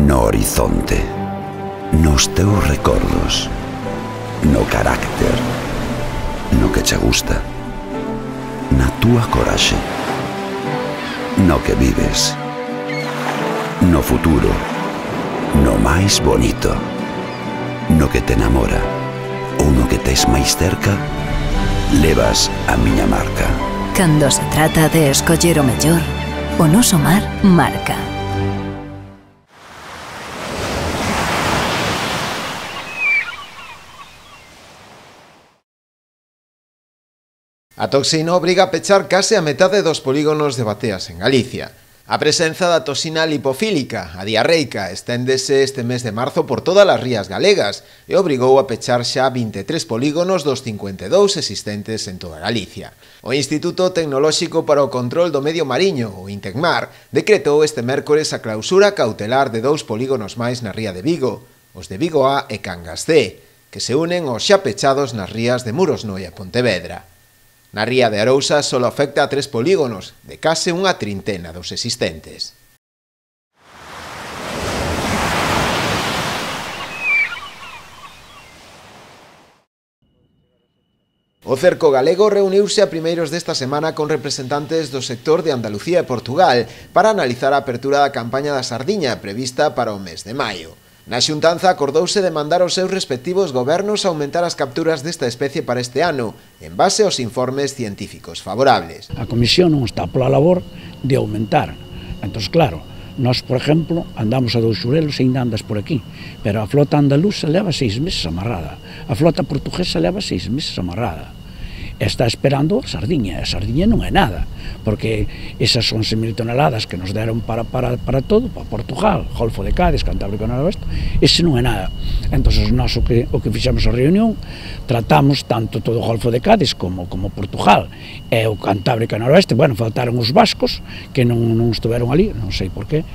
no horizonte, nos teus recordos, no carácter, no que che gusta, na túa coraxe, no que vives, no futuro, no máis bonito, no que te enamora ou no que tes máis cerca, levas a miña marca. Cando se trata de escoller o mellor, o noso mar marca. A toxina obriga a pechar case a metade dos polígonos de bateas en Galicia. A presenza da toxina lipofílica, a diarreica, esténdese este mes de marzo por todas as rías galegas e obrigou a pechar xa 23 polígonos dos 52 existentes en toda Galicia. O Instituto Tecnolóxico para o Control do Medio Mariño, o Intecmar, decretou este mércores a clausura cautelar de 2 polígonos máis na ría de Vigo, os de Vigo A e Cangas C, que se unen aos xa pechados nas rías de Murosnoi e Pontevedra. Na ría de Arousa só afecta a 3 polígonos, de case unha trintena dos existentes. O Cerco Galego reuniuse a primeiros desta semana con representantes do sector de Andalucía e Portugal para analizar a apertura da campaña da sardiña prevista para o mes de maio. Na xuntanza acordouse de mandar aos seus respectivos gobernos aumentar as capturas desta especie para este ano, en base aos informes científicos favorables. A Comisión non está pola labor de aumentar. Entón, claro, nós, por exemplo, andamos a 2 xurelos e ainda andas por aquí, pero a flota andaluza leva 6 meses amarrada, a flota portuguesa leva 6 meses amarrada. Está esperando a sardiña non é nada, porque esas 11.000 toneladas que nos deron para todo, para Portugal, Golfo de Cádiz, Cantábrico e Noroeste, ese non é nada. Entón, nós o que fixemos a reunión, tratamos tanto todo o Golfo de Cádiz como Portugal e o Cantábrico e Noroeste. Bueno, faltaron os vascos que non estiveron ali, non sei por qué,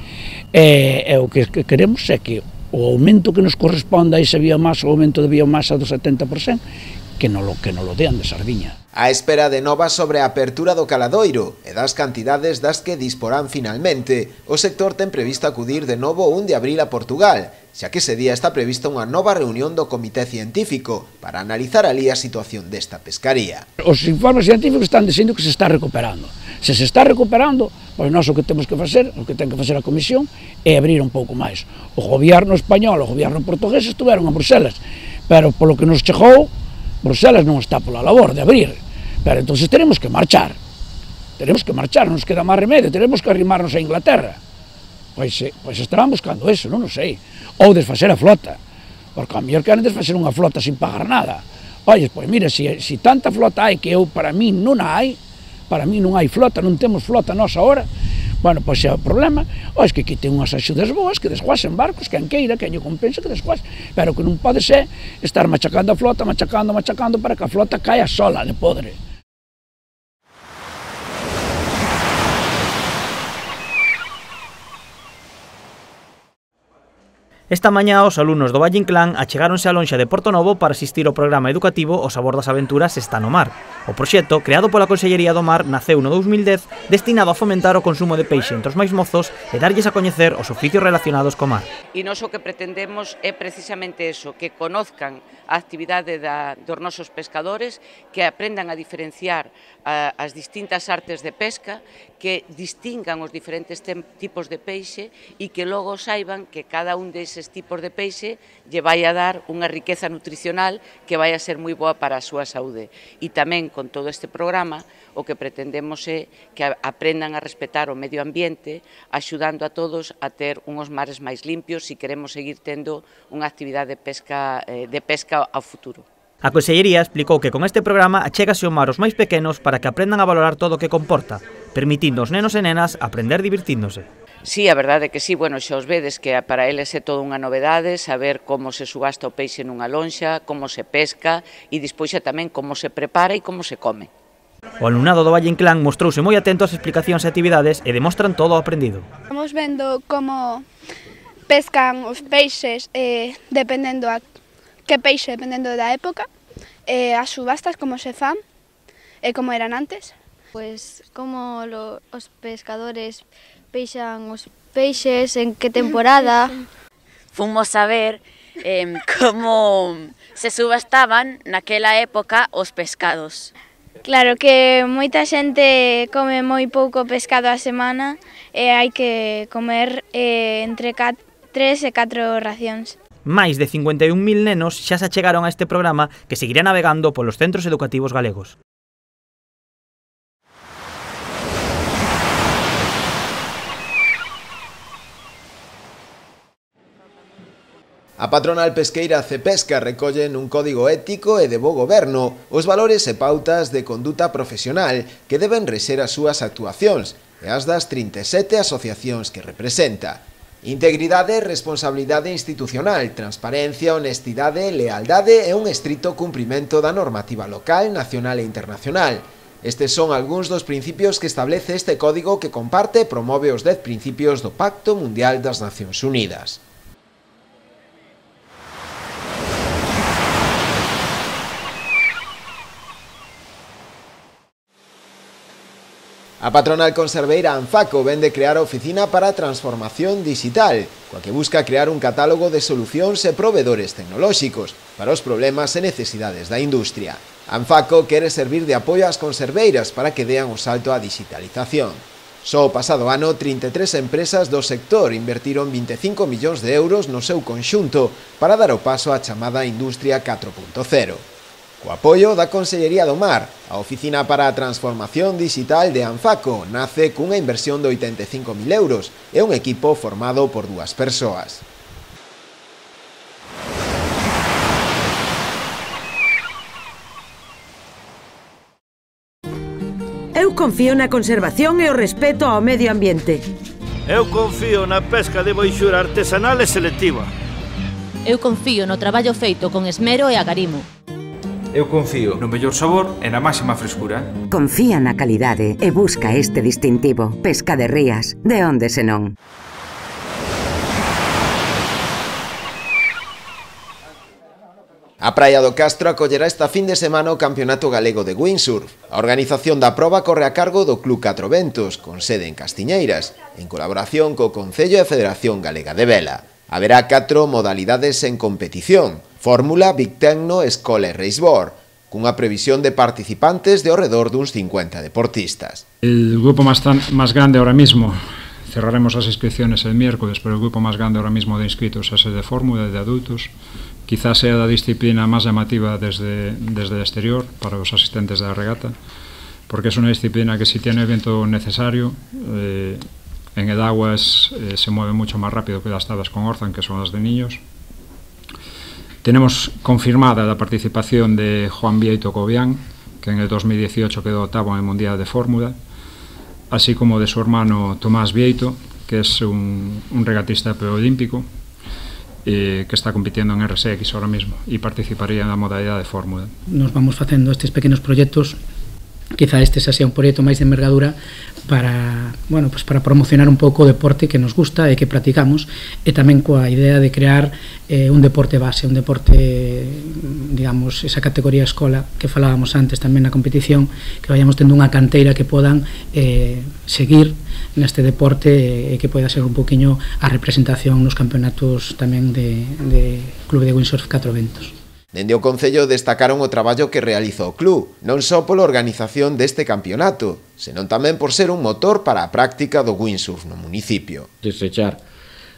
e o que queremos é que o aumento que nos corresponde a ese biomasa, o aumento de biomasa do 70%, que non lo dean de sardiña. A espera de novas sobre a apertura do caladoiro e das cantidades das que disporán finalmente, o sector ten previsto acudir de novo o 1 de abril a Portugal, xa que ese día está prevista unha nova reunión do Comité Científico para analizar ali a situación desta pescaría. Os informes científicos están dicindo que se está recuperando. Se está recuperando, pois nós o que temos que facer, o que ten que facer a Comisión, é abrir un pouco máis. O goberno español, o goberno portugués estuveron a Bruselas, pero polo que nos chegou, Bruselas non está pola labor de abrir, pero entonces tenemos que marchar, non nos queda máis remedio, tenemos que arrimarnos a Inglaterra, pois estarán buscando eso, non o sei, ou desfacer a flota, porque a mellor queren desfacer unha flota sin pagar nada. Oye, pois mira, se tanta flota hai que para mí non hai flota, non temos flota nós agora. Bueno, pois é o problema, é que quiten unhas axudas boas, que desguasen barcos, quen queira, quen lle compensa, que desguasen, pero que non pode ser estar machacando a flota, machacando, para que a flota caia sola de podre. Esta mañá os alumnos do Valle Inclán achegáronse á lonxa de Portonovo para asistir ao programa educativo O Sabor das Aventuras está no mar. O proxecto, creado pola Consellería do Mar, naceu no 2010 destinado a fomentar o consumo de peixe entre os máis mozos e darlles a coñecer os oficios relacionados co mar. E nós o que pretendemos é precisamente eso, que conozcan a actividade dos nosos pescadores, que aprendan a diferenciar as distintas artes de pesca, que distingan os diferentes tipos de peixe e que logo saiban que cada un deses tipos de peixe lle vai a dar unha riqueza nutricional que vai a ser moi boa para a súa saúde. E tamén con todo este programa o que pretendemos é que aprendan a respetar o medio ambiente, axudando a todos a ter unhos mares máis limpios se queremos seguir tendo unha actividade de pesca ao futuro. A Consellería explicou que con este programa achégase o mar aos máis pequenos para que aprendan a valorar todo o que comporta, permitindo aos nenos e nenas aprender divirtíndose. Sí, a verdade é que sí, bueno, xa os vedes que para eles é toda unha novedade saber como se subasta o peixe nunha lonxa, como se pesca e despois xa tamén como se prepara e como se come. O alumnado do Valle Inclán mostrouse moi atento ás explicacións e actividades e demostran todo o aprendido. Estamos vendo como pescan os peixes dependendo que peixe dependendo da época, as subastas como se fan e como eran antes. Pois como os pescadores peixan os peixes, en que temporada, fomos a ver como se subastaban naquela época os pescados. Claro que moita xente come moi pouco pescado a semana e hai que comer entre 3 e 4 racións. Máis de 51.000 nenos xa se achegaron a este programa que seguirá navegando polos centros educativos galegos. A patronal pesqueira Cepesca recolle nun código ético e de bo goberno os valores e pautas de conduta profesional que deben reser as súas actuacións e as das 37 asociacións que representa. Integridade, responsabilidade institucional, transparencia, honestidade, lealdade e un estrito cumprimento da normativa local, nacional e internacional. Estes son algúns dos principios que establece este código que comparte e promove os 10 principios do Pacto Mundial das Nacións Unidas. A patronal conserveira Anfaco vende crear a oficina para a transformación digital, coa que busca crear un catálogo de solucións e provedores tecnolóxicos para os problemas e necesidades da industria. Anfaco quere servir de apoio ás conserveiras para que dean o salto á digitalización. Só o pasado ano, 33 empresas do sector invertiron 25 millóns de euros no seu conxunto para dar o paso á chamada Industria 4.0. Co apoio da Consellería do Mar, a Oficina para a Transformación Digital de Anfaco nace cunha inversión de 85.000 euros e un equipo formado por 2 persoas. Eu confío na conservación e o respeto ao medio ambiente. Eu confío na pesca de boixura artesanal e selectiva. Eu confío no traballo feito con esmero e agarimo. Eu confío no mellor sabor e na máxima frescura. Confía na calidade e busca este distintivo. Pesca de Rías, de onde senón. A Praia do Castro acollerá esta fin de semana o Campeonato Galego de Windsurf. A organización da proba corre a cargo do Club Catro Ventos, con sede en Castiñeiras, en colaboración co Concello e Federación Galega de Vela. Haberá 4 modalidades en competición: Fórmula, Big Techno, Escola e Raceboard, cunha previsión de participantes de ao redor duns 50 deportistas. El grupo más grande ahora mismo, cerraremos las inscripciones el miércoles, pero el grupo más grande ahora mismo de inscritos es el de Fórmula, el de adultos. Quizás sea la disciplina más llamativa desde el exterior para los asistentes de la regata, porque es una disciplina que si tiene el viento necesario, en el agua se mueve mucho más rápido que las tablas con Orzan, que son las de niños. Tenemos confirmada la participación de Juan Vieito Cobián, que en el 2018 quedó octavo en el Mundial de Fórmula, así como de su hermano Tomás Vieito, que es un regatista preolímpico, que está compitiendo en RSX ahora mismo y participaría en la modalidad de Fórmula. Nos vamos facendo estes pequenos proxectos, quizá este xa sea un proxecto máis de envergadura para, bueno, pues para promocionar un pouco o deporte que nos gusta e que practicamos, e tamén coa idea de crear un deporte base, un deporte, digamos, esa categoría escola que falábamos antes tamén na competición, que vayamos tendo unha canteira que podan seguir neste deporte e que poida ser un poquinho a representación nos campeonatos tamén de Clube de Windsurf Catro Ventos. Dende o Concello destacaron o traballo que realiza o club, non só pola organización deste campeonato, senón tamén por ser un motor para a práctica do windsurf no municipio. Desechar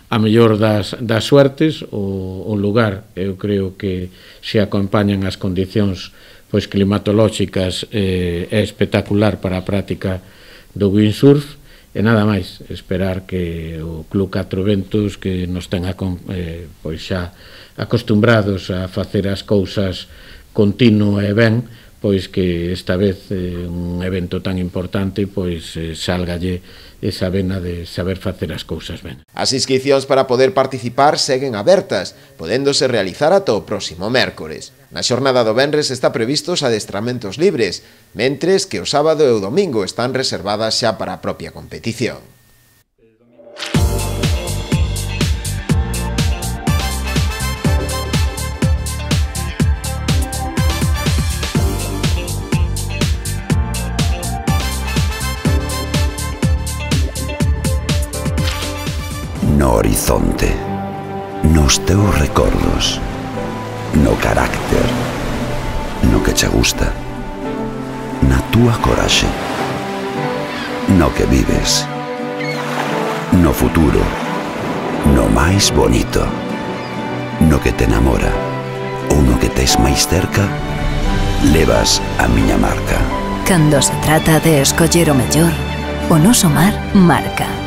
a mellor das suertes o lugar, eu creo que se acompañan as condicións pois climatolóxicas é espectacular para a práctica do windsurf, e nada máis, esperar que o Club Catro Ventos, que nos tenga pois xa acostumbrados a facer as cousas continuo e ben, pois que esta vez un evento tan importante pois salgalle esa vena de saber facer as cousas ben. As inscricións para poder participar seguen abertas, podéndose realizar ata o próximo mércores. Na xornada do venres está previstos adestramentos libres, mentres que o sábado e o domingo están reservadas xa para a propia competición. No horizonte, nos teus recordos, no carácter, no que che gusta, na túa coraxe, no que vives, no futuro, no máis bonito, no que te enamora ou no que tes máis cerca, levas a miña marca. Cando se trata de escoller o mellor, o noso mar marca.